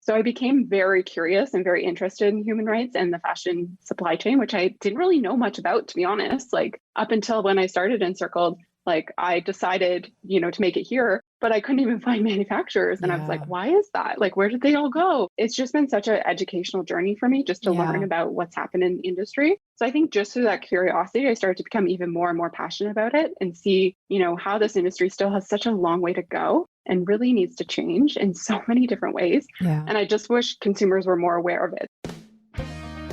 So I became very curious and very interested in human rights and the fashion supply chain, which I didn't really know much about, to be honest. Like up until when I started Encircled, like I decided, to make it here, but I couldn't even find manufacturers. And I was like, why is that? Like, where did they all go? It's just been such an educational journey for me just to learn about what's happened in the industry. So I think just through that curiosity, I started to become even more and more passionate about it and see, how this industry still has such a long way to go and really needs to change in so many different ways. And I just wish consumers were more aware of it.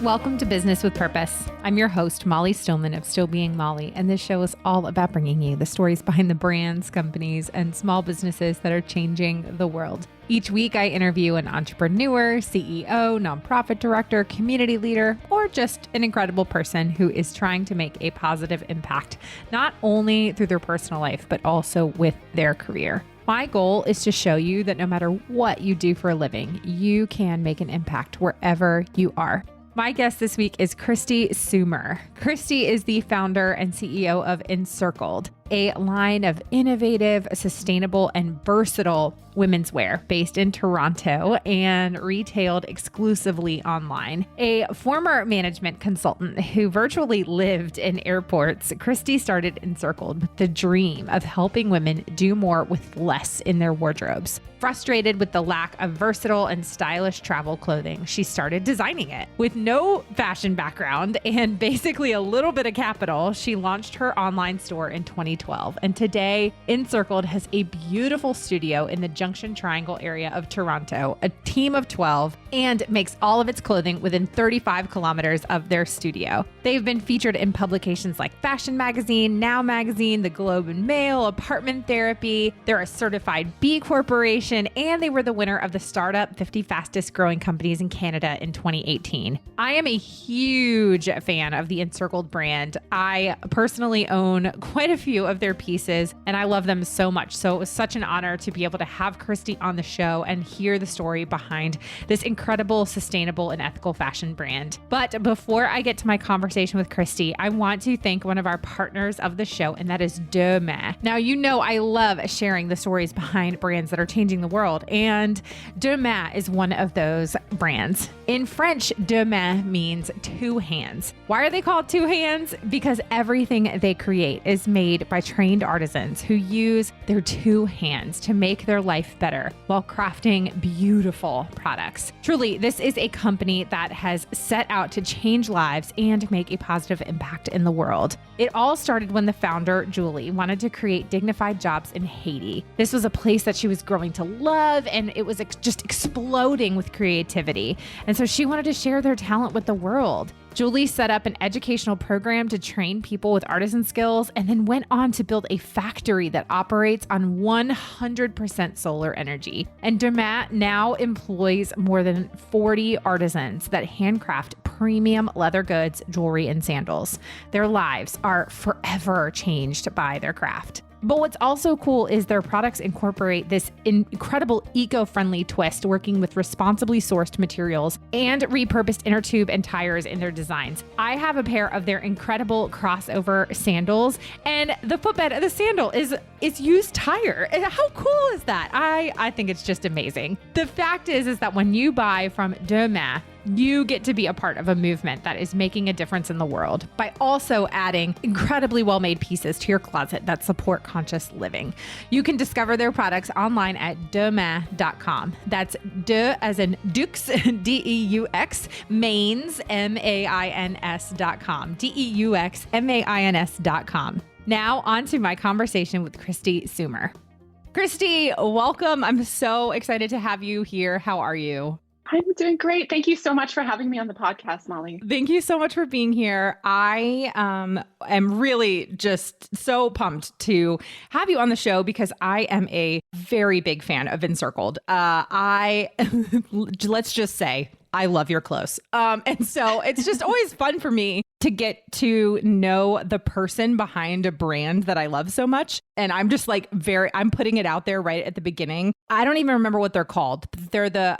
Welcome to Business with Purpose. I'm your host, Molly Stillman of Still Being Molly, and this show is all about bringing you the stories behind the brands, companies, and small businesses that are changing the world. Each week, I interview an entrepreneur, CEO, nonprofit director, community leader, or just an incredible person who is trying to make a positive impact, not only through their personal life, but also with their career. My goal is to show you that no matter what you do for a living, you can make an impact wherever you are. My guest this week is Kristi Soomer. Kristi is the founder and CEO of Encircled, a line of innovative, sustainable, and versatile women's wear based in Toronto and retailed exclusively online. A former management consultant who virtually lived in airports, Kristi started Encircled with the dream of helping women do more with less in their wardrobes. Frustrated with the lack of versatile and stylish travel clothing, she started designing it. With no fashion background and basically a little bit of capital, she launched her online store in 2012. And today, Encircled has a beautiful studio in the Junction Triangle area of Toronto, a team of 12, and makes all of its clothing within 35 kilometers of their studio. They've been featured in publications like Fashion Magazine, Now Magazine, The Globe and Mail, Apartment Therapy. They're a certified B Corporation, and they were the winner of the Startup 50 Fastest Growing Companies in Canada in 2018. I am a huge fan of the Encircled brand. I personally own quite a few of their pieces, and I love them so much. So it was such an honor to be able to have Kristi on the show and hear the story behind this incredible, sustainable, and ethical fashion brand. But before I get to my conversation with Kristi, I want to thank one of our partners of the show, and that is Deux Mains. Now, I love sharing the stories behind brands that are changing the world, and Deux Mains is one of those brands. In French, Deux Mains means two hands. Why are they called two hands? Because everything they create is made by trained artisans who use their two hands to make their life better while crafting beautiful products. Truly, this is a company that has set out to change lives and make a positive impact in the world. It all started when the founder, Julie, wanted to create dignified jobs in Haiti. This was a place that she was growing to love, and it was just exploding with creativity. And so she wanted to share their talent with the world. Julie set up an educational program to train people with artisan skills and then went on to build a factory that operates on 100% solar energy. And Deux Mains now employs more than 40 artisans that handcraft premium leather goods, jewelry, and sandals. Their lives are forever changed by their craft. But what's also cool is their products incorporate this incredible eco-friendly twist, working with responsibly sourced materials and repurposed inner tube and tires in their designs. I have a pair of their incredible crossover sandals, and the footbed of the sandal is used tire. And how cool is that? I think it's just amazing. The fact is that when you buy from Deux Mains, you get to be a part of a movement that is making a difference in the world by also adding incredibly well-made pieces to your closet that support conscious living. You can discover their products online at deuxmains.com. That's deux as in Dukes, D-E-U-X, Mains, M-A-I-N-S.com, D-E-U-X-M-A-I-N-S.com. Now on to my conversation with Kristi Soomer. Kristi, welcome. I'm so excited to have you here. How are you? I'm doing great. Thank you so much for having me on the podcast, Molly. Thank you so much for being here. I am really just so pumped to have you on the show because I am a very big fan of Encircled. Let's just say I love your clothes. And so it's just always fun for me to get to know the person behind a brand that I love so much. And I'm just like I'm putting it out there right at the beginning. I don't even remember what they're called. They're the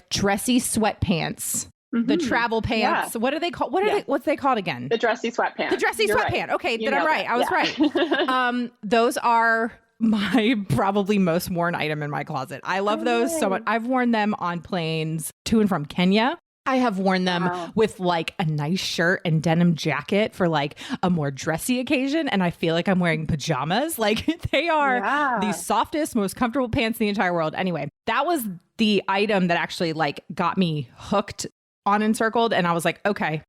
dressy sweatpants. Mm-hmm. The travel pants. Yeah. What are they called? What's they called again? The dressy sweatpants. The dressy sweatpants. Right. Okay, then I'm right. I was right. Those are my probably most worn item in my closet. I love those so much. I've worn them on planes to and from Kenya. I have worn them with like a nice shirt and denim jacket for like a more dressy occasion. And I feel like I'm wearing pajamas. Like they are the softest, most comfortable pants in the entire world. Anyway, that was the item that actually like got me hooked on Encircled. And I was like, okay,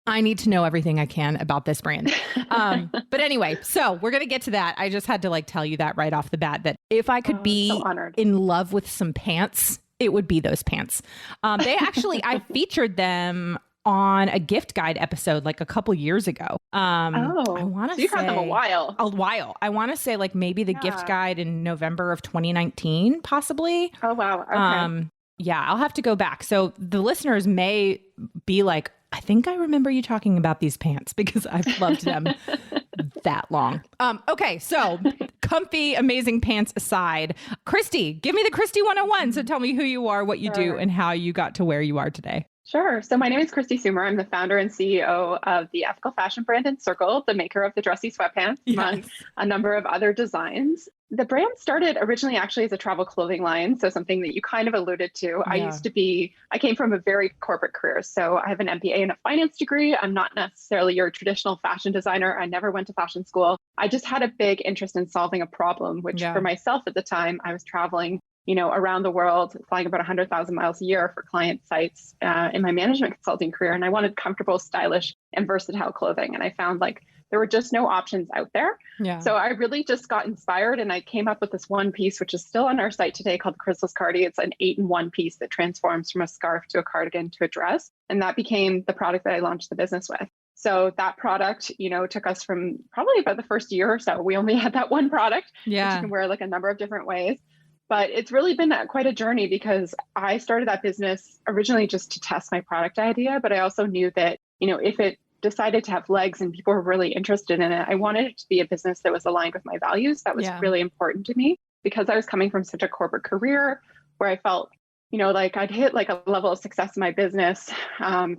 I need to know everything I can about this brand. But anyway, so we're going to get to that. I just had to like tell you that right off the bat, that if I could be in love with some pants, it would be those pants. They actually, I featured them on a gift guide episode like a couple years ago. I want to say you've had them a while. I want to say like maybe the gift guide in November of 2019, possibly. Oh, wow. Okay. Yeah, I'll have to go back. So the listeners may be like, I think I remember you talking about these pants because I've loved them that long. Okay, so comfy, amazing pants aside, Kristi, give me the Kristi 101. So tell me who you are, what you do, and how you got to where you are today. Sure. So my name is Kristi Soomer. I'm the founder and CEO of the ethical fashion brand Encircled, the maker of the dressy sweatpants, among a number of other designs. The brand started originally actually as a travel clothing line. So something that you kind of alluded to. I came from a very corporate career. So I have an MBA and a finance degree. I'm not necessarily your traditional fashion designer. I never went to fashion school. I just had a big interest in solving a problem, which for myself at the time, I was traveling around the world, flying about 100,000 miles a year for client sites in my management consulting career. And I wanted comfortable, stylish, and versatile clothing. And I found like there were just no options out there. Yeah. So I really just got inspired and I came up with this one piece, which is still on our site today, called the Chrysalis Cardi. It's an 8-in-1 piece that transforms from a scarf to a cardigan to a dress. And that became the product that I launched the business with. So that product, took us from probably about the first year or so. We only had that one product, which you can wear like a number of different ways. But it's really been quite a journey because I started that business originally just to test my product idea. But I also knew that, if it decided to have legs and people were really interested in it, I wanted it to be a business that was aligned with my values. That was really important to me because I was coming from such a corporate career where I felt, like I'd hit like a level of success in my business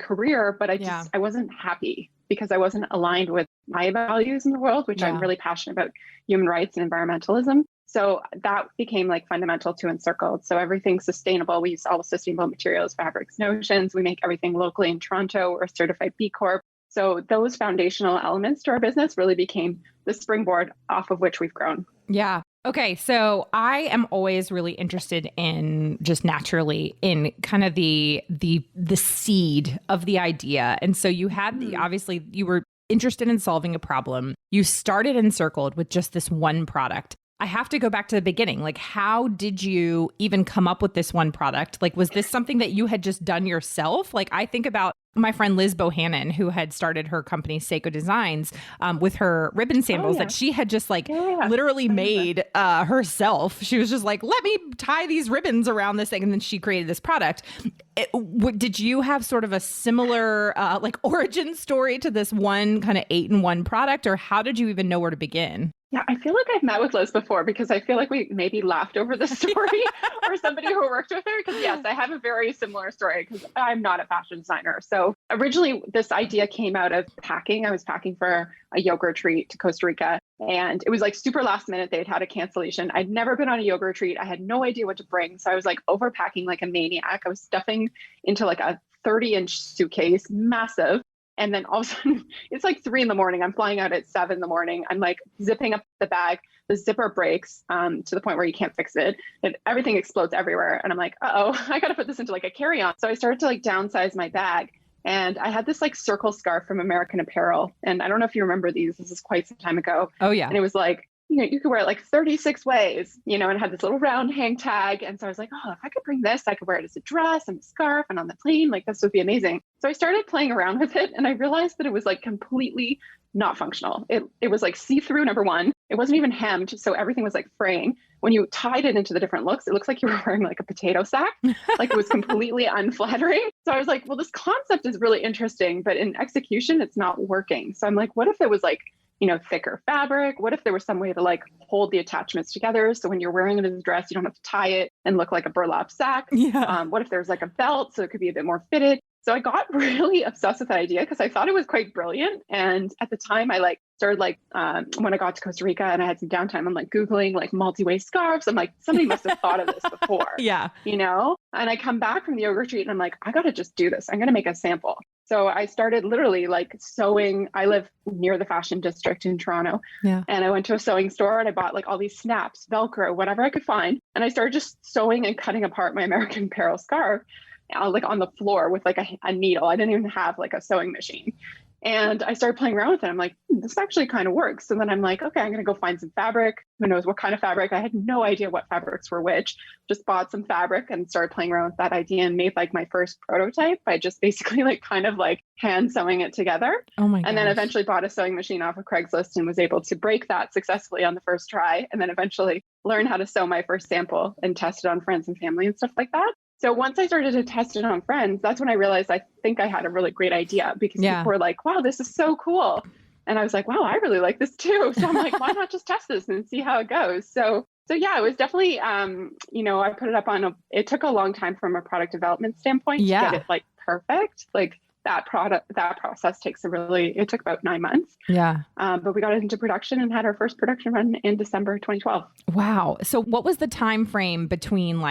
career, but I wasn't happy because I wasn't aligned with my values in the world, which I'm really passionate about, human rights and environmentalism. So that became like fundamental to Encircled. So everything's sustainable. We use all sustainable materials, fabrics, notions. We make everything locally in Toronto. We're a certified B Corp. So those foundational elements to our business really became the springboard off of which we've grown. Yeah. Okay. So I am always really interested in just naturally in kind of the seed of the idea. And so you had obviously you were interested in solving a problem. You started Encircled with just this one product. I have to go back to the beginning. Like, how did you even come up with this one product? Like, was this something that you had just done yourself? Like, I think about my friend Liz Bohannon, who had started her company Seiko Designs with her ribbon samples that she had just like literally made herself. She was just like, let me tie these ribbons around this thing. And then she created this product. Did you have sort of a similar like origin story to this one kind of 8-in-1 product, or how did you even know where to begin? Yeah, I feel like I've met with Liz before because I feel like we maybe laughed over the story or somebody who worked with her. Because yes, I have a very similar story because I'm not a fashion designer. So originally this idea came out of packing. I was packing for a yoga retreat to Costa Rica and it was like super last minute. They'd had a cancellation. I'd never been on a yoga retreat. I had no idea what to bring. So I was like overpacking like a maniac. I was stuffing into like a 30-inch suitcase, massive. And then all of a sudden, it's like 3 a.m. I'm flying out at 7 a.m. I'm like zipping up the bag. The zipper breaks to the point where you can't fix it. And everything explodes everywhere. And I'm like, I got to put this into like a carry-on. So I started to like downsize my bag. And I had this like circle scarf from American Apparel. And I don't know if you remember these. This is quite some time ago. Oh, yeah. And it was like, you could wear it like 36 ways, and it had this little round hang tag. And so I was like, if I could bring this, I could wear it as a dress and a scarf and on the plane, like this would be amazing. So I started playing around with it and I realized that it was like completely not functional. It was like see-through, number one. It wasn't even hemmed. So everything was like fraying. When you tied it into the different looks, it looks like you were wearing like a potato sack. Like it was completely unflattering. So I was like, well, this concept is really interesting, but in execution, it's not working. So I'm like, what if it was like, thicker fabric? What if there was some way to like hold the attachments together? So when you're wearing it as a dress, you don't have to tie it and look like a burlap sack. Yeah. What if there's like a belt so it could be a bit more fitted? So I got really obsessed with that idea because I thought it was quite brilliant. And at the time I started when I got to Costa Rica and I had some downtime, I'm Googling multi-waist scarves. I'm somebody must have thought of this before, Yeah. And I come back from the yoga retreat and I'm I got to just do this. I'm going to make a sample. So I started literally sewing. I live near the fashion district in Toronto. Yeah. And I went to a sewing store and I bought all these snaps, Velcro, whatever I could find. And I started just sewing and cutting apart my American Apparel scarf on the floor with a needle. I didn't even have a sewing machine. And I started playing around with it. I'm this actually kind of works. So then I'm okay, I'm going to go find some fabric. Who knows what kind of fabric? I had no idea what fabrics were which. Just bought some fabric and started playing around with that idea and made my first prototype by just basically hand sewing it together. Oh my gosh. And then eventually bought a sewing machine off of Craigslist and was able to break that successfully on the first try. And then eventually learn how to sew my first sample and test it on friends and family and stuff like that. So once I started to test it on friends, that's when I realized I think I had a really great idea because people were wow, this is so cool. And I was wow, I really like this too. So I'm why not just test this and see how it goes? So yeah, it was definitely, I put it up it took a long time from a product development standpoint to get it perfect. That process it took about 9 months. Yeah. But we got it into production and had our first production run in December 2012. Wow. So what was the time frame between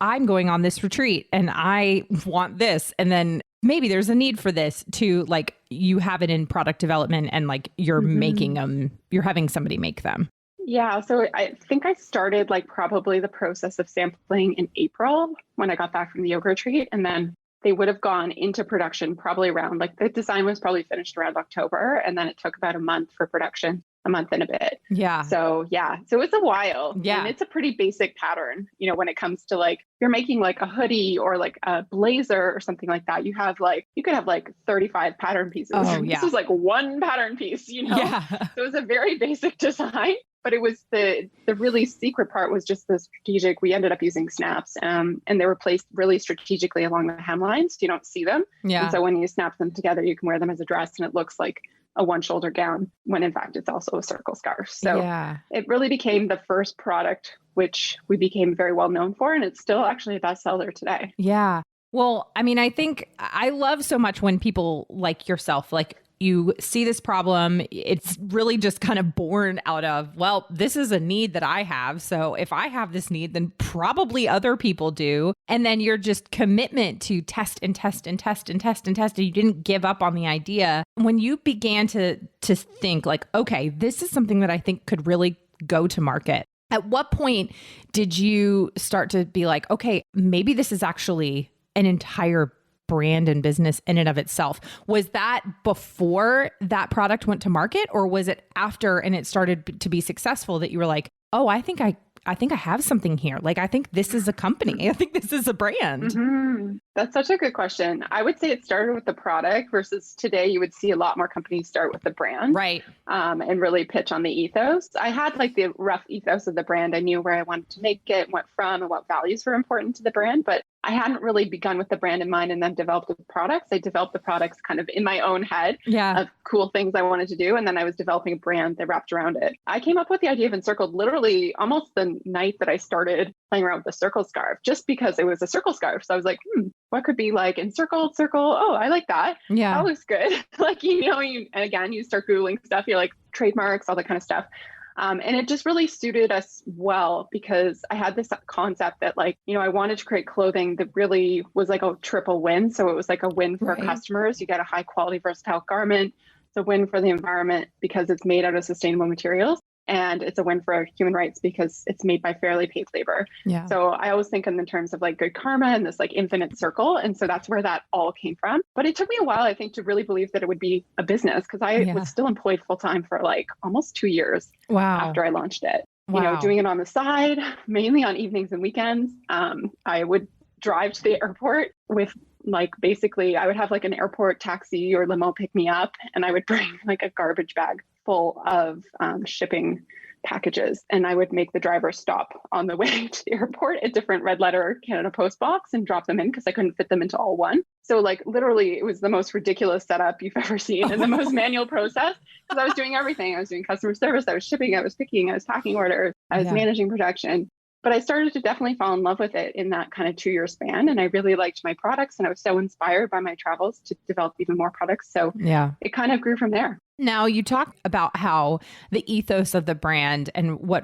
I'm going on this retreat and I want this, and then maybe there's a need for this, to you have it in product development and you're making them, you're having somebody make them? Yeah. So I think I started probably the process of sampling in April when I got back from the yoga retreat. And then they would have gone into production probably around the design was probably finished around October. And then it took about a month for production, a month and a bit. Yeah. So it's a while. Yeah. And it's a pretty basic pattern, when it comes to you're making a hoodie or a blazer or something like that. You have you could have 35 pattern pieces. Oh, yeah. This was one pattern piece, Yeah. So it was a very basic design. But it was the really secret part was just the strategic. We ended up using snaps and they were placed really strategically along the hemlines. You don't see them. Yeah. And so when you snap them together, you can wear them as a dress and it looks like a one shoulder gown when in fact it's also a circle scarf. So it really became the first product, which we became very well known for. And it's still actually a bestseller today. Yeah. Well, I mean, I think I love so much when people like yourself, you see this problem, it's really just kind of born out of, well, this is a need that I have. So if I have this need, then probably other people do. And then your just commitment to test and test and test and test and test. And you didn't give up on the idea. When you began to think okay, this is something that I think could really go to market. At what point did you start to be okay, maybe this is actually an entire brand and business in and of itself? Was that before that product went to market, or was it after and it started to be successful that you were oh, I think I have something here. I think this is a company. I think this is a brand. Mm-hmm. That's such a good question. I would say it started with the product versus today you would see a lot more companies start with the brand. Right. And really pitch on the ethos. I had the rough ethos of the brand. I knew where I wanted to make it, what from, and what values were important to the brand, but I hadn't really begun with the brand in mind and then developed the products. I developed the products kind of in my own head of cool things I wanted to do. And then I was developing a brand that wrapped around it. I came up with the idea of Encircled literally almost the night that I started playing around with the circle scarf, just because it was a circle scarf. So I was what could be encircled circle? Oh, I like that. Yeah. That looks good. You start Googling stuff, you're trademarks, all that kind of stuff. And it just really suited us well because I had this concept that I wanted to create clothing that really was a triple win. So it was a win for customers. You get a high quality, versatile garment. It's a win for the environment because it's made out of sustainable materials. And it's a win for human rights because it's made by fairly paid labor. Yeah. So I always think in terms of good karma and this infinite circle. And so that's where that all came from. But it took me a while, I think, to really believe that it would be a business because I was still employed full time for almost 2 years after I launched it. Wow. Doing it on the side, mainly on evenings and weekends. I would drive to the airport with basically I would have an airport taxi or limo pick me up and I would bring a garbage bag full of shipping packages. And I would make the driver stop on the way to the airport at different red letter Canada Post box and drop them in because I couldn't fit them into all one. So literally it was the most ridiculous setup you've ever seen and the most manual process because I was doing everything. I was doing customer service, I was shipping, I was picking, I was packing orders, I was managing production. But I started to definitely fall in love with it in that kind of 2-year span. And I really liked my products and I was so inspired by my travels to develop even more products. So it kind of grew from there. Now you talk about how the ethos of the brand and what,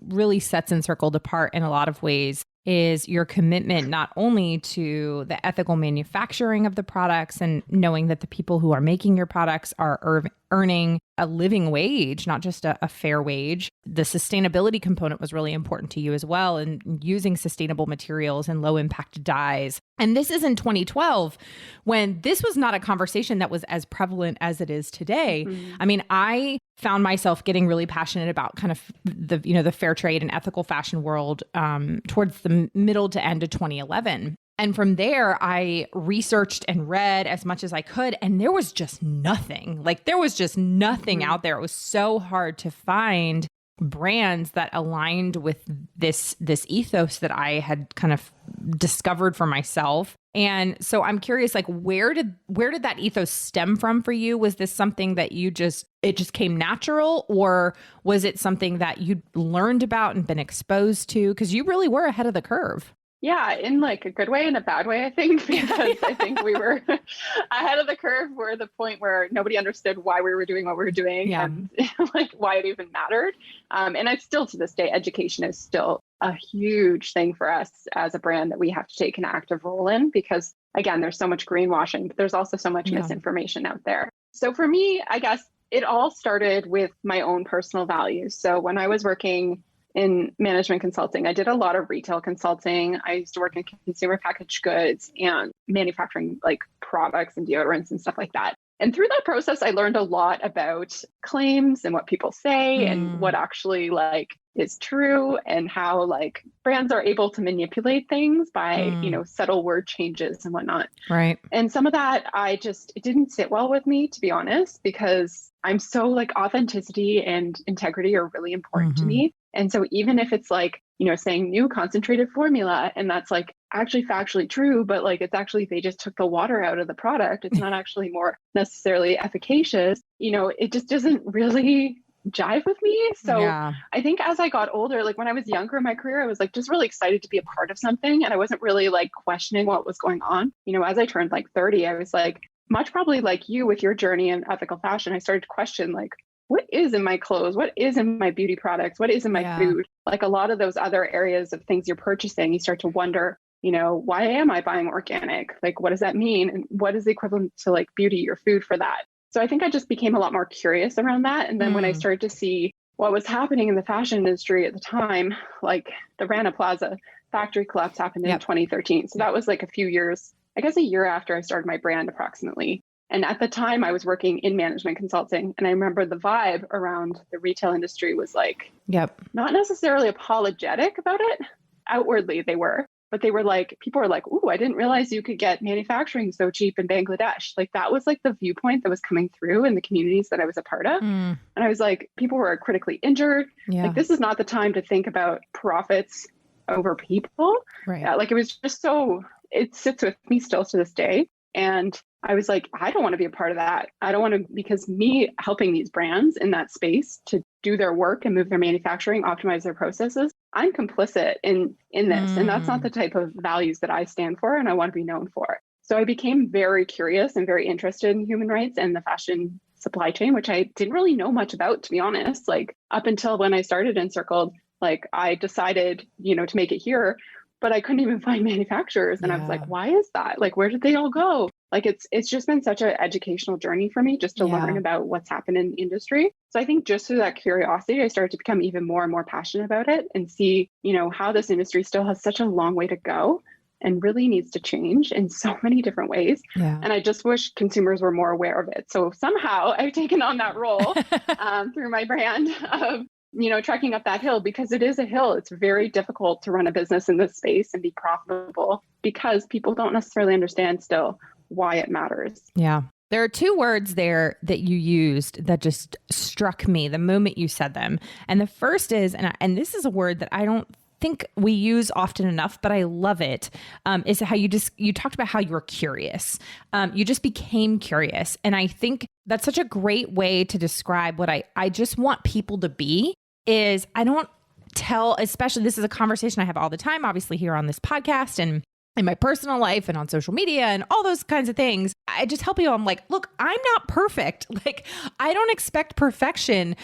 really sets Encircled apart in a lot of ways is your commitment not only to the ethical manufacturing of the products and knowing that the people who are making your products are earning a living wage, not just a fair wage. The sustainability component was really important to you as well, and using sustainable materials and low impact dyes. And this is in 2012 when this was not a conversation that was as prevalent as it is today. Mm-hmm. I mean, I found myself getting really passionate about kind of the fair trade and ethical fashion world towards the middle to end of 2011. And from there, I researched and read as much as I could. And there was just nothing. There was just nothing out there. It was so hard to find brands that aligned with this ethos that I had kind of discovered for myself. And so I'm curious, where did that ethos stem from for you? Was this something that it just came natural, or was it something that you learned about and been exposed to? Because you really were ahead of the curve. Yeah, in a good way and a bad way, I think, because I think we were ahead of the curve. We're at the point where nobody understood why we were doing what we were doing and why it even mattered. And I still, to this day, education is still a huge thing for us as a brand that we have to take an active role in, because again, there's so much greenwashing, but there's also so much misinformation out there. So for me, I guess it all started with my own personal values. So when I was working in management consulting, I did a lot of retail consulting. I used to work in consumer packaged goods and manufacturing products and deodorants and stuff like that. And through that process, I learned a lot about claims and what people say and what actually is true, and how brands are able to manipulate things by, subtle word changes and whatnot. Right. And some of that, it didn't sit well with me, to be honest, because I'm so authenticity and integrity are really important to me. And so even if it's saying new concentrated formula, and that's actually factually true, but it's actually, they just took the water out of the product. It's not actually more necessarily efficacious. It just doesn't really jive with me. So I think as I got older, when I was younger in my career, I was just really excited to be a part of something. And I wasn't really questioning what was going on. As I turned 30, I was much probably like you with your journey in ethical fashion, I started to question what is in my clothes? What is in my beauty products? What is in my food? A lot of those other areas of things you're purchasing, you start to wonder, why am I buying organic? What does that mean? And what is the equivalent to beauty or food for that? So I think I just became a lot more curious around that. And then when I started to see what was happening in the fashion industry at the time, the Rana Plaza factory collapse happened in 2013. So that was a few years, I guess a year after I started my brand approximately. And at the time I was working in management consulting. And I remember the vibe around the retail industry was not necessarily apologetic about it. Outwardly they were, but they were people were ooh, I didn't realize you could get manufacturing so cheap in Bangladesh. That was the viewpoint that was coming through in the communities that I was a part of. And I was people were critically injured. This is not the time to think about profits over people. Right. It was just so, it sits with me still to this day. And I was I don't want to be a part of that. I don't want to, because me helping these brands in that space to do their work and move their manufacturing, optimize their processes, I'm complicit in this. And that's not the type of values that I stand for and I want to be known for. So I became very curious and very interested in human rights and the fashion supply chain, which I didn't really know much about, to be honest. Up until when I started Encircled, I decided, to make it here, but I couldn't even find manufacturers. And I was why is that? Where did they all go? It's just been such an educational journey for me just to learn about what's happened in the industry. So I think just through that curiosity, I started to become even more and more passionate about it and see, how this industry still has such a long way to go and really needs to change in so many different ways. Yeah. And I just wish consumers were more aware of it. So somehow I've taken on that role through my brand of trekking up that hill, because it is a hill. It's very difficult to run a business in this space and be profitable because people don't necessarily understand still why it matters. Yeah. There are two words there that you used that just struck me the moment you said them. And the first is, and this is a word that I don't think we use often enough, but I love it, is how you talked about how you were curious. You just became curious. And I think that's such a great way to describe what I just want people to be, is I don't especially this is a conversation I have all the time, obviously here on this podcast and in my personal life and on social media and all those kinds of things. I just tell people, I'm like, look, I'm not perfect. Like, I don't expect perfection.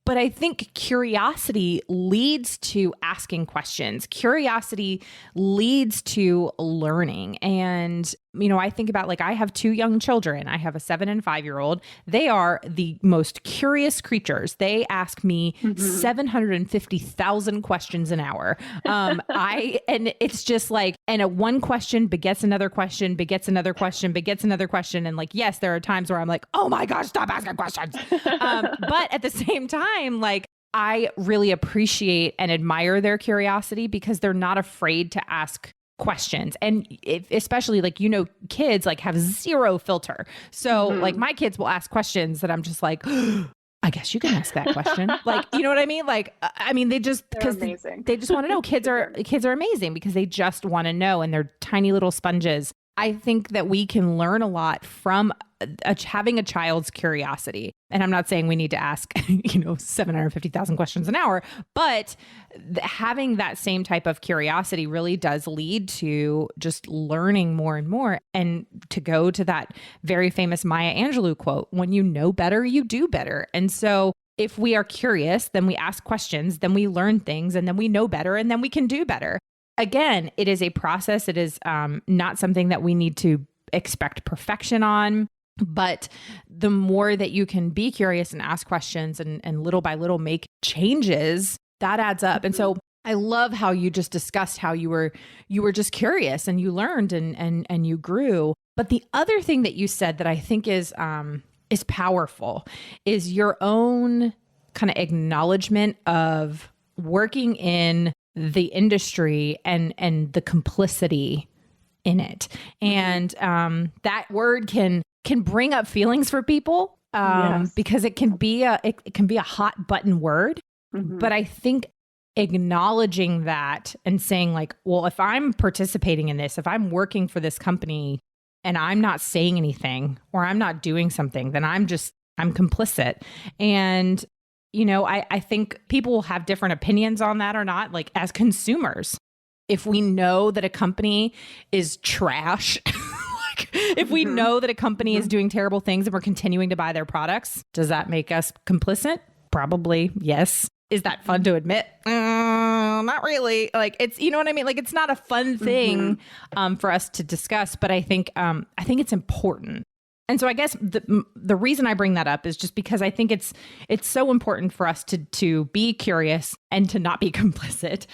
But I think curiosity leads to asking questions. Curiosity leads to learning. And, I think about, like, I have 2 young children. I have a 7 and 5-year-old. They are the most curious creatures. They ask me 750,000 questions an hour. And it's just like, and one question begets another question, begets another question, begets another question. And like, yes, there are times where I'm like, oh my gosh, stop asking questions. But at the same time, like, I really appreciate and admire their curiosity because they're not afraid to ask questions. And especially like, kids like have zero filter. So like my kids will ask questions that I'm just like, I guess you can ask that question. Like, you know what I mean? Like, they just, because they just want to know. Kids are amazing because they just want to know, and they're tiny little sponges. I think that we can learn a lot from having a child's curiosity. And I'm not saying we need to ask, 750,000 questions an hour, but having that same type of curiosity really does lead to just learning more and more. And to go to that very famous Maya Angelou quote, when you know better, you do better. And so if we are curious, then we ask questions, then we learn things, and then we know better, and then we can do better. Again, it is a process. It is not something that we need to expect perfection on. But the more that you can be curious and ask questions and little by little make changes, that adds up. And so I love how you just discussed how you were just curious and you learned and you grew. But the other thing that you said that I think is powerful is your own kind of acknowledgement of working in the industry and the complicity in it. And that word can bring up feelings for people because it can be a hot button word. But I think acknowledging that and saying like, well, if I'm participating in this, if I'm working for this company and I'm not saying anything or I'm not doing something, then I'm complicit. And I think people will have different opinions on that or not. Like as consumers, if we know that a company is trash, if we know that a company is doing terrible things and we're continuing to buy their products, does that make us complicit? Probably, yes. Is that fun to admit? Not really. Like it's, you know what I mean? Like it's not a fun thing for us to discuss, but I think it's important. And so I guess the reason I bring that up is just because I think it's so important for us to be curious and to not be complicit.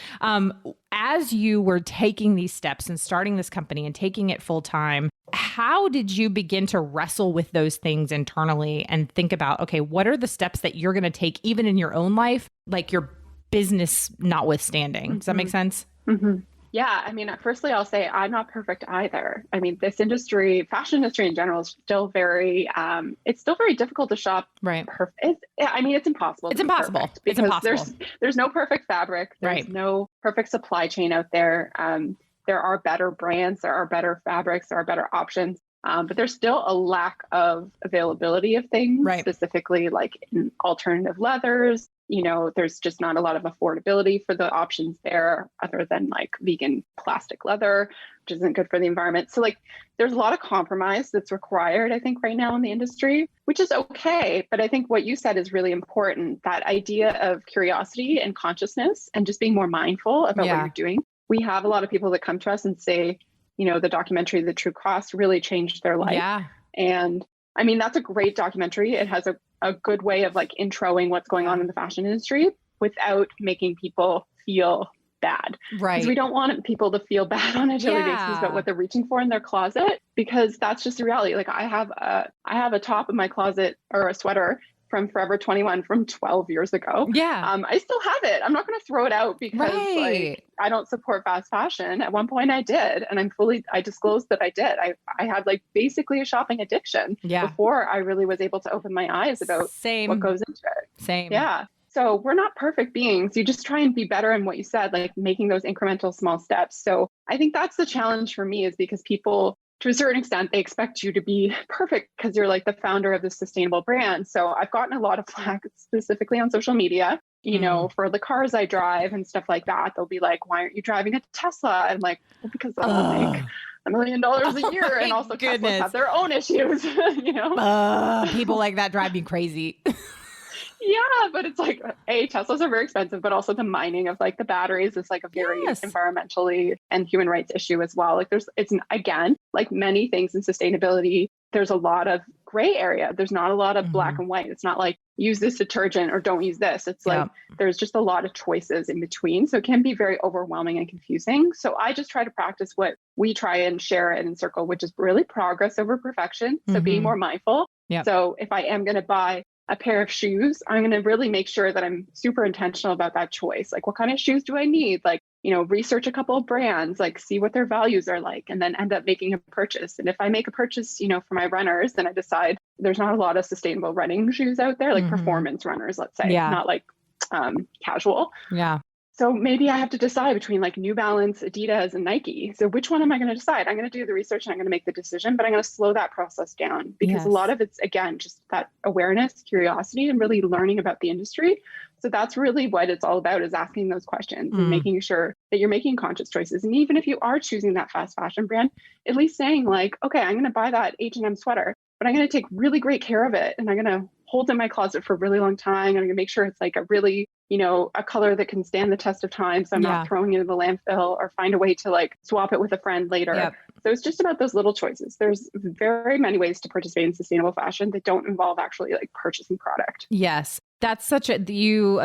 As you were taking these steps and starting this company and taking it full time, how did you begin to wrestle with those things internally and think about, okay, what are the steps that you're going to take even in your own life, like your business notwithstanding? Does that make sense? Yeah. Firstly, I'll say I'm not perfect either. This industry, fashion industry in general is still it's still very difficult to shop. Right. Perfect. It's impossible. It's impossible. Because it's impossible. There's no perfect fabric. There's no perfect supply chain out there. There are better brands, there are better fabrics, there are better options. But there's still a lack of availability of things, specifically like in alternative leathers. There's just not a lot of affordability for the options there other than like vegan plastic leather, which isn't good for the environment. So like there's a lot of compromise that's required, I think, right now in the industry, which is okay. But I think what you said is really important, that idea of curiosity and consciousness and just being more mindful about what you're doing. We have a lot of people that come to us and say, the documentary, The True Cost, really changed their life. Yeah. And that's a great documentary. It has a good way of like introing what's going on in the fashion industry without making people feel bad. Right. Because we don't want people to feel bad on a daily basis about what they're reaching for in their closet, because that's just the reality. Like I have a top in my closet or a sweater from Forever 21 from 12 years ago. Yeah. I still have it. I'm not going to throw it out because like I don't support fast fashion. At one point I did, and I disclosed that I did. I had like basically a shopping addiction before I really was able to open my eyes about what goes into it. Same. Yeah. So we're not perfect beings. You just try and be better in what you said, like making those incremental small steps. So I think that's the challenge for me, is because people, to a certain extent, they expect you to be perfect because you're like the founder of this sustainable brand. So I've gotten a lot of flack specifically on social media. you know, for the cars I drive and stuff like that, they'll be like, why aren't you driving a Tesla? I'm like, well, because I will make $1 million a year. And also Teslas have their own issues, you know? People like that drive me crazy. Yeah, but it's like, Teslas are very expensive, but also the mining of like the batteries is like a very environmentally and human rights issue as well. Like again, like many things in sustainability, there's a lot of gray area. There's not a lot of black and white. It's not like use this detergent or don't use this. It's like, there's just a lot of choices in between. So it can be very overwhelming and confusing. So I just try to practice what we try and share at Encircled, which is really progress over perfection. So being more mindful. So if I am going to buy a pair of shoes, I'm going to really make sure that I'm super intentional about that choice. Like, what kind of shoes do I need? Like, you know, research a couple of brands, like see what their values are like, and then end up making a purchase. And if I make a purchase, you know, for my runners, then I decide there's not a lot of sustainable running shoes out there, like performance runners, let's say, not like casual. Yeah. So maybe I have to decide between like New Balance, Adidas, and Nike. So which one am I going to decide? I'm going to do the research and I'm going to make the decision, but I'm going to slow that process down because a lot of it's, again, just that awareness, curiosity, and really learning about the industry. So that's really what it's all about, is asking those questions and making sure that you're making conscious choices. And even if you are choosing that fast fashion brand, at least saying like, okay, I'm going to buy that H&M sweater, but I'm going to take really great care of it. And I'm going to hold it in my closet for a really long time. I'm going to make sure it's like a really, you know, a color that can stand the test of time. So I'm not throwing it in the landfill, or find a way to like swap it with a friend later. So it's just about those little choices. There's very many ways to participate in sustainable fashion that don't involve actually like purchasing product. Yes. That's such a,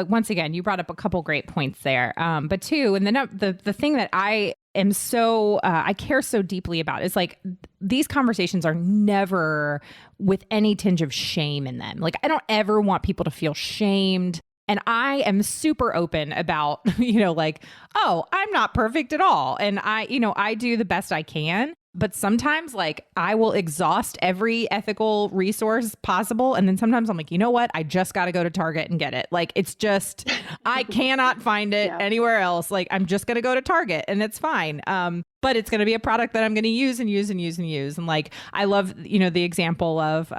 once again, you brought up a couple great points there. But two, and then the thing that I am so, I care so deeply about is like, these conversations are never with any tinge of shame in them. Like, I don't ever want people to feel shamed. And I am super open about, you know, like, oh, I'm not perfect at all. And I do the best I can. But sometimes like I will exhaust every ethical resource possible. And then sometimes I'm like, you know what? I just got to go to Target and get it. Like, it's just, I cannot find it anywhere else. Like, I'm just going to go to Target and it's fine. But it's going to be a product that I'm going to use and use and use and use. And like, I love, you know, the example of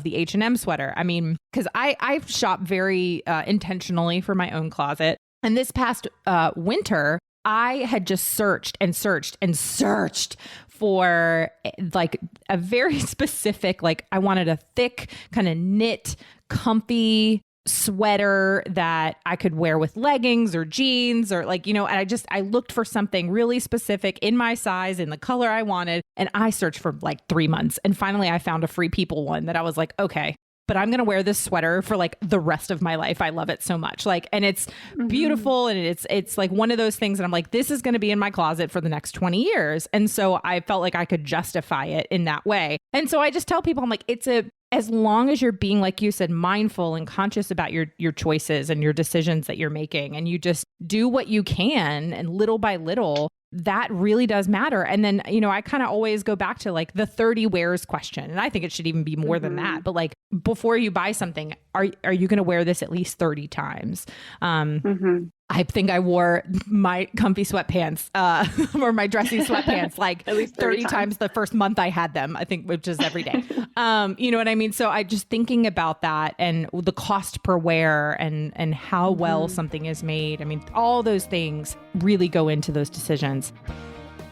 the H&M sweater. I mean, because I shop very intentionally for my own closet. And this past winter, I had just searched and searched and searched for like a very specific, like I wanted a thick kind of knit, comfy sweater that I could wear with leggings or jeans or like, you know, and I looked for something really specific in my size, in the color I wanted. And I searched for like 3 months. And finally I found a Free People one that I was like, okay, but I'm going to wear this sweater for like the rest of my life. I love it so much. Like, and it's beautiful. And it's like one of those things that I'm like, this is going to be in my closet for the next 20 years. And so I felt like I could justify it in that way. And so I just tell people, I'm like, as long as you're being, like you said, mindful and conscious about your choices and your decisions that you're making, and you just do what you can and little by little, that really does matter. And then, you know, I kind of always go back to like the 30 wears question. And I think it should even be more than that. But like, before you buy something, are you going to wear this at least 30 times? I think I wore my comfy sweatpants or my dressy sweatpants like at least 30 times the first month I had them, I think, which is every day. You know what I mean? So I just thinking about that and the cost per wear and how well something is made. I mean, all those things really go into those decisions.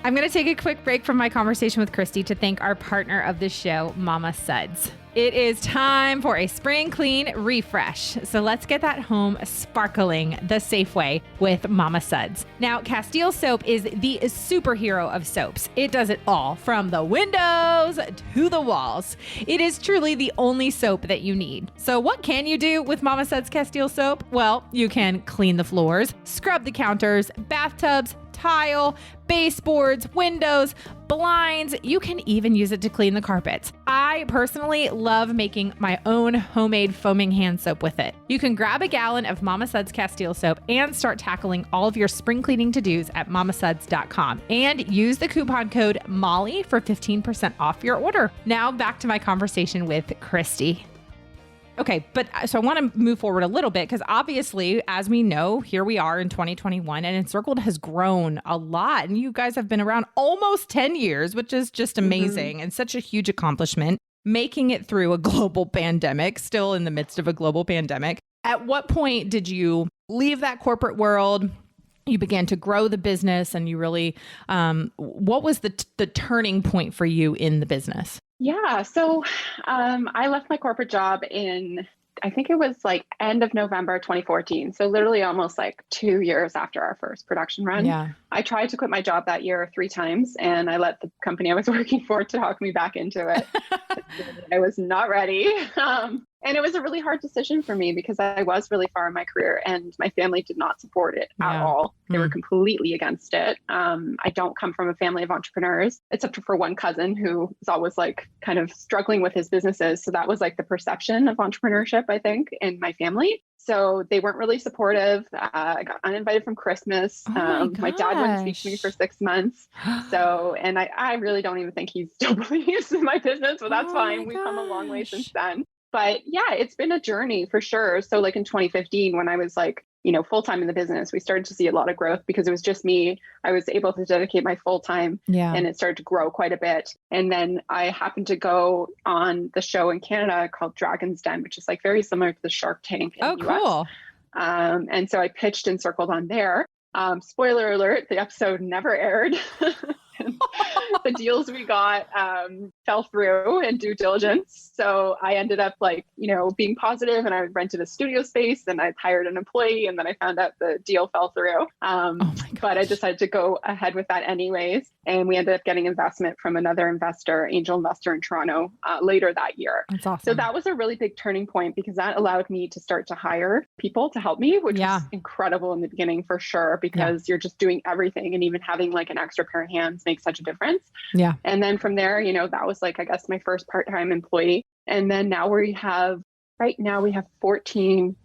I'm going to take a quick break from my conversation with Kristi to thank our partner of the show, MamaSuds. It is time for a spring clean refresh. So let's get that home sparkling the safe way with MamaSuds. Now, Castile soap is the superhero of soaps. It does it all, from the windows to the walls. It is truly the only soap that you need. So what can you do with MamaSuds Castile soap? Well, you can clean the floors, scrub the counters, bathtubs, tile, baseboards, windows, blinds. You can even use it to clean the carpets. I personally love making my own homemade foaming hand soap with it. You can grab a gallon of MamaSuds Castile soap and start tackling all of your spring cleaning to-dos at mamasuds.com and use the coupon code MOLLY for 15% off your order. Now back to my conversation with Kristi. Okay, but so I want to move forward a little bit because obviously, as we know, here we are in 2021 and Encircled has grown a lot. And you guys have been around almost 10 years, which is just amazing and such a huge accomplishment, making it through a global pandemic, still in the midst of a global pandemic. at what point did you leave that corporate world? You began to grow the business and you really, what was the turning point for you in the business? Yeah. So I left my corporate job in, I think it was like end of November 2014. So literally almost like 2 years after our first production run. Yeah. I tried to quit my job that year 3 times and I let the company I was working for talk me back into it. I was not ready. And it was a really hard decision for me because I was really far in my career and my family did not support it at all. They were completely against it. I don't come from a family of entrepreneurs, except for one cousin who was always like kind of struggling with his businesses. So that was like the perception of entrepreneurship, I think, in my family. So they weren't really supportive. I got uninvited from Christmas. My dad wouldn't speak to me for 6 months. So, and I really don't even think he still believes in my business, but that's fine. We've come a long way since then. But yeah, it's been a journey for sure. So like in 2015, when I was like, full-time in the business, we started to see a lot of growth because it was just me. I was able to dedicate my full time and it started to grow quite a bit. And then I happened to go on the show in Canada called Dragon's Den, which is like very similar to the Shark Tank in the US. Cool. And so I pitched Encircled on there. Spoiler alert, the episode never aired. The deals we got fell through in due diligence. So I ended up being positive and I rented a studio space and I hired an employee and then I found out the deal fell through. But I decided to go ahead with that anyways. And we ended up getting investment from another angel investor in Toronto later that year. That's awesome. So that was a really big turning point because that allowed me to start to hire people to help me, which was incredible in the beginning for sure, because you're just doing everything and even having like an extra pair of hands makes such a difference. Yeah. And then from there, that was like, I guess my first part-time employee. And then now right now we have 14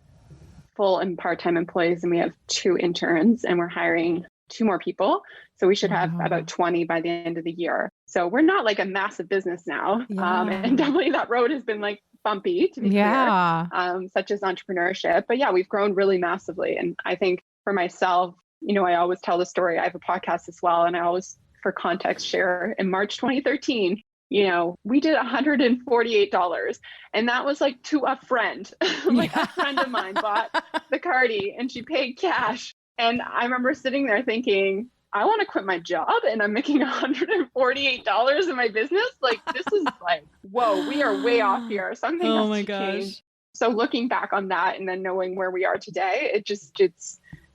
full and part-time employees and we have 2 interns and we're hiring 2 more people. So we should have about 20 by the end of the year. So we're not like a massive business now. And definitely that road has been like bumpy to be clear, such as entrepreneurship. But yeah, we've grown really massively. And I think for myself, I always tell the story. I have a podcast as well. And I always, for context, share in March 2013, we did $148. And that was like to a friend, a friend of mine bought the Cardi and she paid cash. And I remember sitting there thinking, I want to quit my job and I'm making $148 in my business. Like, this is like, whoa, we are way off here. Something has to change. So looking back on that and then knowing where we are today,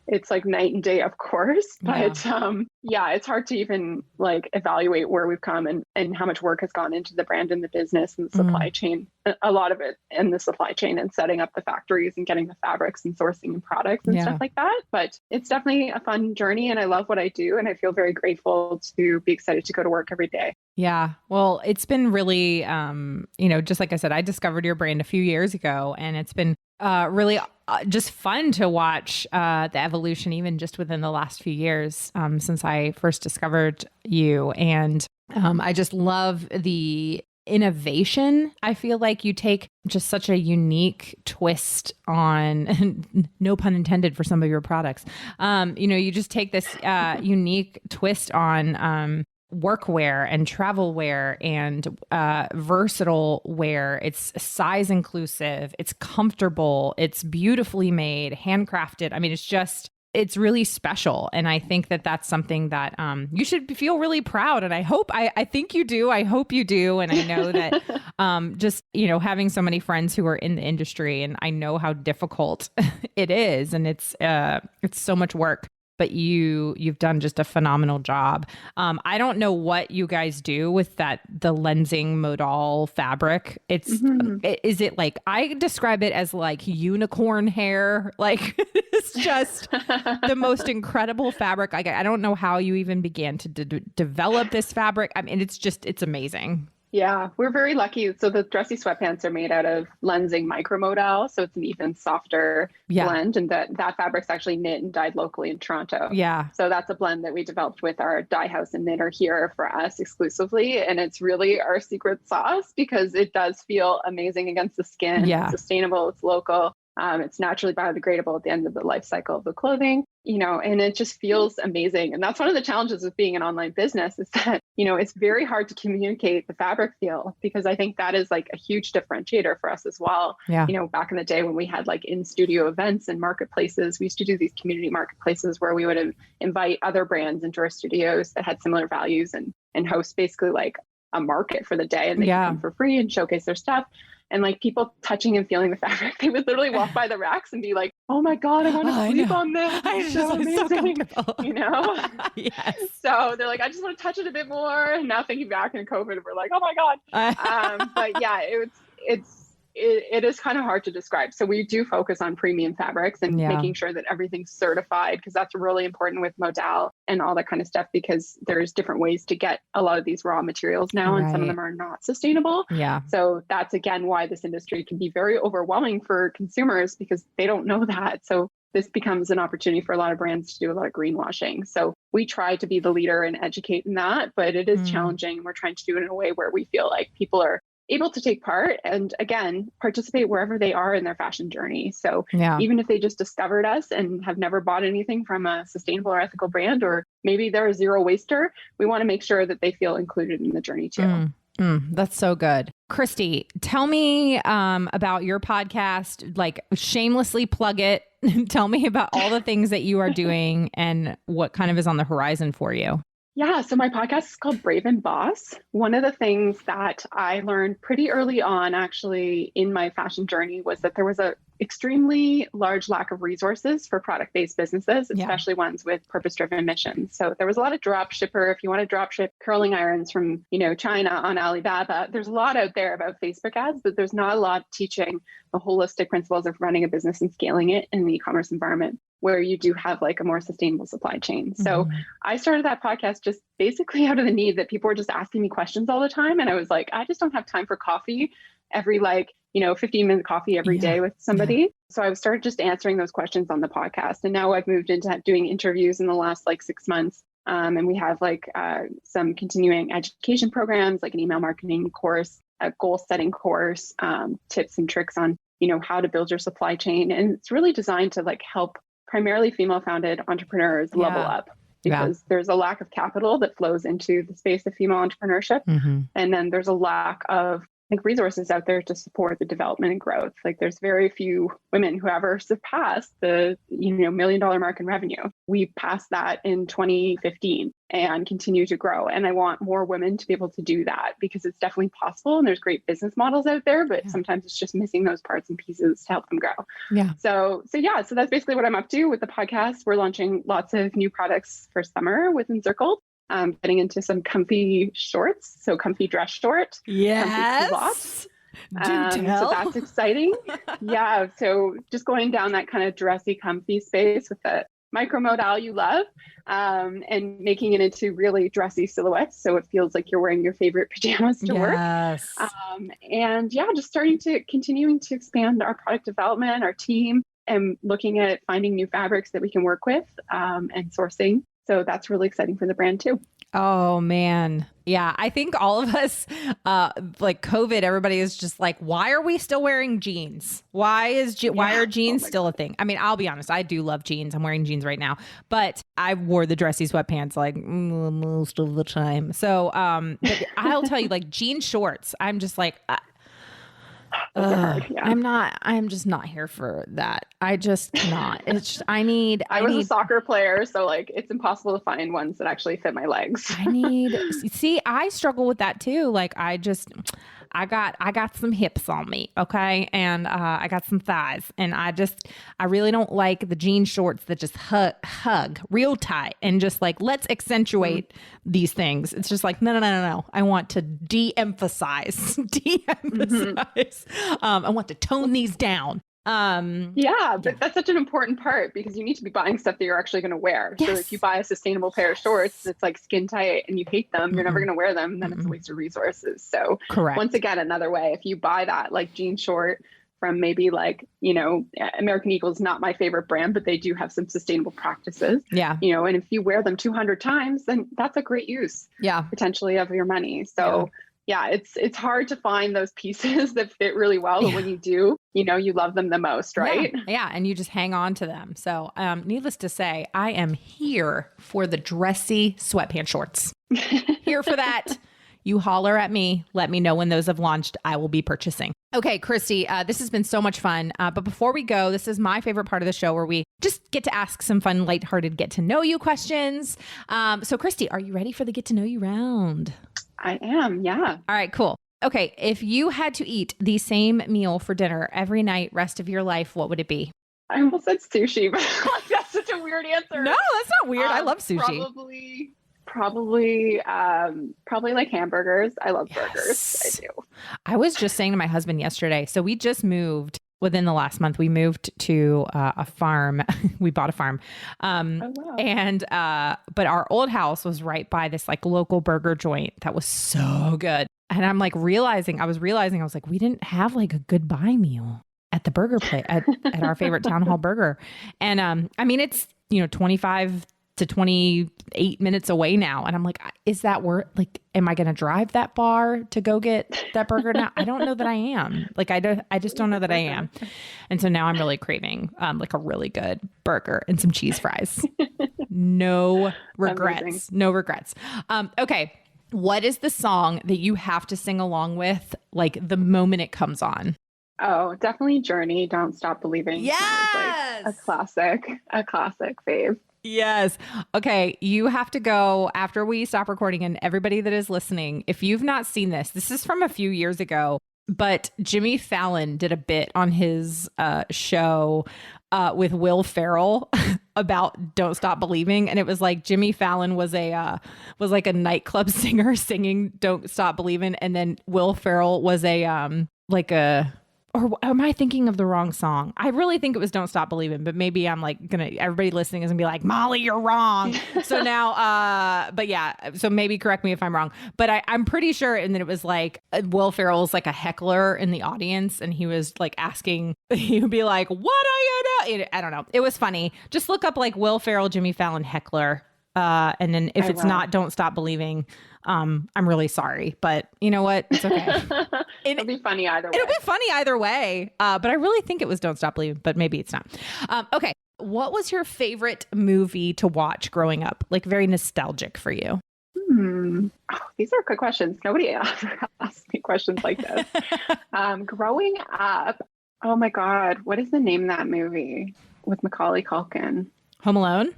it's like night and day, of course. But it's hard to even like evaluate where we've come and how much work has gone into the brand and the business and the supply chain, a lot of it in the supply chain and setting up the factories and getting the fabrics and sourcing and products and stuff like that. But it's definitely a fun journey and I love what I do. And I feel very grateful to be excited to go to work every day. Yeah. Well, it's been really, just like I said, I discovered your brand a few years ago and it's been really just fun to watch the evolution, even just within the last few years since I first discovered you. And I just love the innovation. I feel like you take just such a unique twist on, no pun intended for some of your products. You just take this unique twist on workwear and travel wear and versatile wear. It's size inclusive, it's comfortable, it's beautifully made, handcrafted. I mean, it's really special. And I think that that's something that you should feel really proud. And I think you do. I hope you do. And I know that just, having so many friends who are in the industry and I know how difficult it is. And it's so much work. But you've done just a phenomenal job. I don't know what you guys do with the lensing modal fabric. Is it like, I describe it as like unicorn hair. Like it's just the most incredible fabric. I don't know how you even began to develop this fabric. I mean, it's amazing. Yeah, we're very lucky. So the dressy sweatpants are made out of lensing micromodal. So it's an even softer blend. And that fabric's actually knit and dyed locally in Toronto. Yeah. So that's a blend that we developed with our dye house and knitter here for us exclusively. And it's really our secret sauce because it does feel amazing against the skin. Yeah. It's sustainable. It's local. It's naturally biodegradable at the end of the life cycle of the clothing, and it just feels amazing. And that's one of the challenges of being an online business is that, it's very hard to communicate the fabric feel, because I think that is like a huge differentiator for us as well. Yeah. Back in the day when we had like in studio events and marketplaces, we used to do these community marketplaces where we would invite other brands into our studios that had similar values and host basically like a market for the day, and they could come for free and showcase their stuff. And like people touching and feeling the fabric, they would literally walk by the racks and be like, "Oh my God, I want to sleep on this. It's so amazing." Yes. So they're like, "I just want to touch it a bit more." And now thinking back in COVID, we're like, "Oh my God." But yeah, it is kind of hard to describe. So we do focus on premium fabrics and making sure that everything's certified, because that's really important with modal and all that kind of stuff, because there's different ways to get a lot of these raw materials now, and some of them are not sustainable. Yeah. So that's again why this industry can be very overwhelming for consumers, because they don't know that. So this becomes an opportunity for a lot of brands to do a lot of greenwashing. So we try to be the leader and educate in that, but it is challenging. We're trying to do it in a way where we feel like people are able to take part and again, participate wherever they are in their fashion journey. So even if they just discovered us and have never bought anything from a sustainable or ethical brand, or maybe they're a zero waster, we want to make sure that they feel included in the journey too. That's so good. Kristi, tell me about your podcast, like shamelessly plug it. Tell me about all the things that you are doing and what kind of is on the horizon for you. Yeah, so my podcast is called Brave and Boss. One of the things that I learned pretty early on, actually, in my fashion journey was that there was a extremely large lack of resources for product-based businesses, especially ones with purpose-driven missions. So there was a lot of drop shipper. If you want to drop ship curling irons from, China on Alibaba, there's a lot out there about Facebook ads, but there's not a lot teaching the holistic principles of running a business and scaling it in the e-commerce environment, where you do have like a more sustainable supply chain. So I started that podcast just basically out of the need that people were just asking me questions all the time. And I was like, I just don't have time for coffee every 15-minute coffee every day with somebody. So I started just answering those questions on the podcast. And now I've moved into doing interviews in the last 6 months. And we have some continuing education programs, like an email marketing course, a goal setting course, tips and tricks on, how to build your supply chain. And it's really designed to help primarily female founded entrepreneurs level up, because there's a lack of capital that flows into the space of female entrepreneurship. And then there's a lack of resources out there to support the development and growth. There's very few women who ever surpassed the $1 million mark in revenue. We passed that in 2015 and continue to grow. And I want more women to be able to do that, because it's definitely possible and there's great business models out there, but sometimes it's just missing those parts and pieces to help them grow. So that's basically what I'm up to with the podcast. We're launching lots of new products for summer with Encircled. Getting into some comfy shorts, so comfy dress short, yes. So that's exciting. So just going down that kind of dressy, comfy space with the micro modal you love, and making it into really dressy silhouettes, so it feels like you're wearing your favorite pajamas to work. And just continuing to expand our product development, our team, and looking at finding new fabrics that we can work with, and sourcing. So that's really exciting for the brand too. Oh man. Yeah. I think all of us, COVID, everybody is just like, why are we still wearing jeans? Why are jeans still a thing? I mean, I'll be honest. I do love jeans. I'm wearing jeans right now, but I wore the dressy sweatpants most of the time. So, but I'll tell you, jean shorts, I'm just like, I'm just not here for that. I just cannot. I was a soccer player, so it's impossible to find ones that actually fit my legs. I struggle with that too. I got some hips on me. Okay. And, I got some thighs, and I really don't like the jean shorts that just hug real tight and just let's accentuate these things. It's just no. I want to de-emphasize. I want to tone these down. But that's such an important part, because you need to be buying stuff that you're actually going to wear. So if you buy a sustainable pair of shorts that's skin tight and you hate them, you're never going to wear them, then it's a waste of resources. So once again, another way, if you buy that jean short from maybe American Eagle is not my favorite brand, but they do have some sustainable practices. And if you wear them 200 times, then that's a great use potentially of your money. So it's hard to find those pieces that fit really well, but when you do, you love them the most, right? And you just hang on to them. So needless to say, I am here for the dressy sweatpants shorts. here for that. You holler at me. Let me know when those have launched. I will be purchasing. Okay, Kristi, this has been so much fun. But before we go, this is my favorite part of the show where we just get to ask some fun, lighthearted, get to know you questions. So Kristi, are you ready for the get to know you round? I am. Yeah. All right, cool. Okay. If you had to eat the same meal for dinner every night, rest of your life, what would it be? I almost said sushi, but that's such a weird answer. No, that's not weird. I love sushi. Probably like hamburgers. I love burgers. I do. I was just saying to my husband yesterday, so we just moved within the last month. We moved to a farm. We bought a farm. Oh, wow. And but our old house was right by this like local burger joint that was so good. And I'm like I was like, we didn't have like a goodbye meal at the burger place at our favorite Town Hall Burger. And I mean, it's 25 to 28 minutes away now. And I'm like, is that worth, like, am I going to drive that far to go get that burger now? I don't know that I am. Like, I just don't know that I am. And so now I'm really craving like a really good burger and some cheese fries. No regrets. Amazing. No regrets. Okay. What is the song that you have to sing along with, like the moment it comes on? Oh, definitely Journey. Don't Stop Believing. Yes. That was like a classic fave. Yes. Okay. You have to go after we stop recording, and everybody that is listening, if you've not seen this is from a few years ago, but Jimmy Fallon did a bit on his show with Will Ferrell about Don't Stop Believing. And it was like Jimmy Fallon was like a nightclub singer singing Don't Stop Believing. And then Will Ferrell was or am I thinking of the wrong song? I really think it was Don't Stop Believing, but maybe I'm like everybody listening is gonna be like, Molly, you're wrong. So now, but yeah, so maybe correct me if I'm wrong, but I'm pretty sure. And then it was like Will Ferrell was like a heckler in the audience, and he was like asking, he would be like, what are you doing? I don't know. It was funny. Just look up like Will Ferrell, Jimmy Fallon heckler. And then if it's not Don't Stop Believing, I'm really sorry, but you know what? It's okay. It'll be funny either way. It'll be funny either way. But I really think it was Don't Stop Believing, but maybe it's not. Okay. What was your favorite movie to watch growing up? Like very nostalgic for you? Oh, these are good questions. Nobody ever asked me questions like this. Growing up, oh my God, what is the name of that movie with Macaulay Culkin? Home Alone?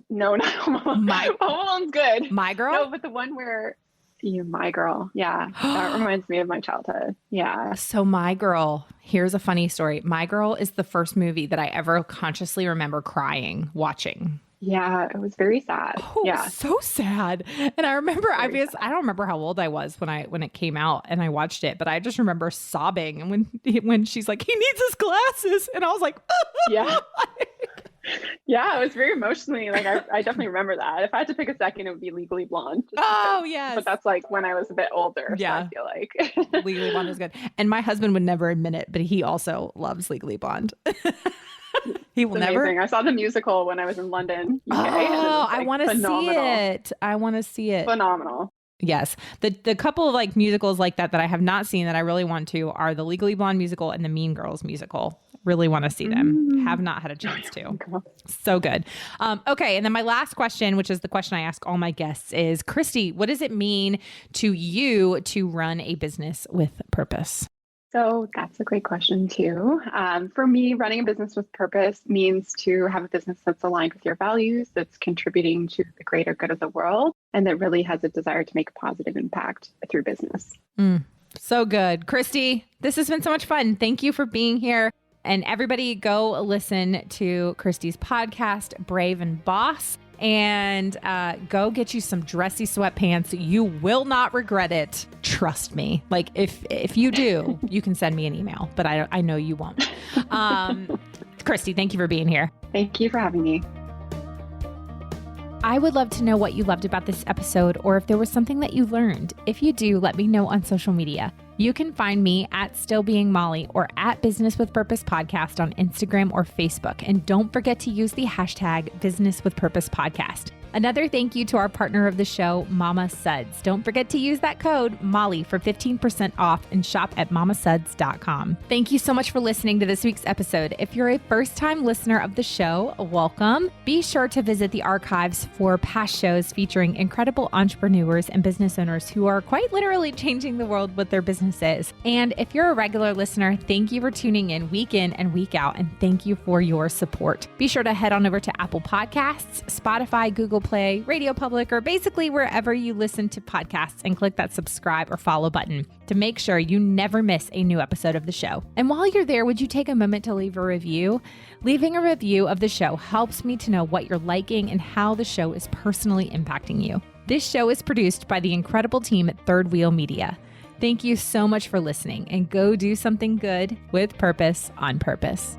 No, not Home Alone. Home Alone's good. My Girl? No, but the one where My Girl. Yeah. That reminds me of my childhood. Yeah. So My Girl, here's a funny story. My Girl is the first movie that I ever consciously remember crying watching. Yeah, it was very sad. Oh, yeah. So sad. And I remember, I don't remember how old I was when it came out and I watched it, but I just remember sobbing. And when she's like, he needs his glasses. And I was like, yeah. Yeah, it was very emotionally, like I definitely remember that. If I had to pick a second, it would be Legally Blonde. Oh, yes. But that's like when I was a bit older. Yeah. So I feel like Legally Blonde is good. And my husband would never admit it, but he also loves Legally Blonde. He will never. I saw the musical when I was in London, UK. Oh, I want to see it. I want to see it. Phenomenal. Yes. The couple of like musicals like that I have not seen that I really want to are the Legally Blonde musical and the Mean Girls musical. Really want to see them. Have not had a chance to. So good. Okay. And then my last question, which is the question I ask all my guests, is Kristi, what does it mean to you to run a business with purpose? So that's a great question too. For me, running a business with purpose means to have a business that's aligned with your values, that's contributing to the greater good of the world, and that really has a desire to make a positive impact through business. So good. Kristi, this has been so much fun. Thank you for being here. And everybody go listen to Kristi's podcast, Brave and Boss, and go get you some dressy sweatpants. You will not regret it. Trust me. Like if you do, you can send me an email, but I know you won't. Kristi, thank you for being here. Thank you for having me. I would love to know what you loved about this episode, or if there was something that you learned. If you do, let me know on social media. You can find me at Still Being Molly or at Business with Purpose Podcast on Instagram or Facebook. And don't forget to use the hashtag Business with Purpose Podcast. Another thank you to our partner of the show, MamaSuds. Don't forget to use that code MOLLY for 15% off and shop at MamaSuds.com. Thank you so much for listening to this week's episode. If you're a first-time listener of the show, welcome. Be sure to visit the archives for past shows featuring incredible entrepreneurs and business owners who are quite literally changing the world with their businesses. And if you're a regular listener, thank you for tuning in and week out, and thank you for your support. Be sure to head on over to Apple Podcasts, Spotify, Google Play, Radio Public, or basically wherever you listen to podcasts, and click that subscribe or follow button to make sure you never miss a new episode of the show. And while you're there, would you take a moment to leave a review? Leaving a review of the show helps me to know what you're liking and how the show is personally impacting you. This show is produced by the incredible team at Third Wheel Media. Thank you so much for listening, and go do something good with purpose on purpose.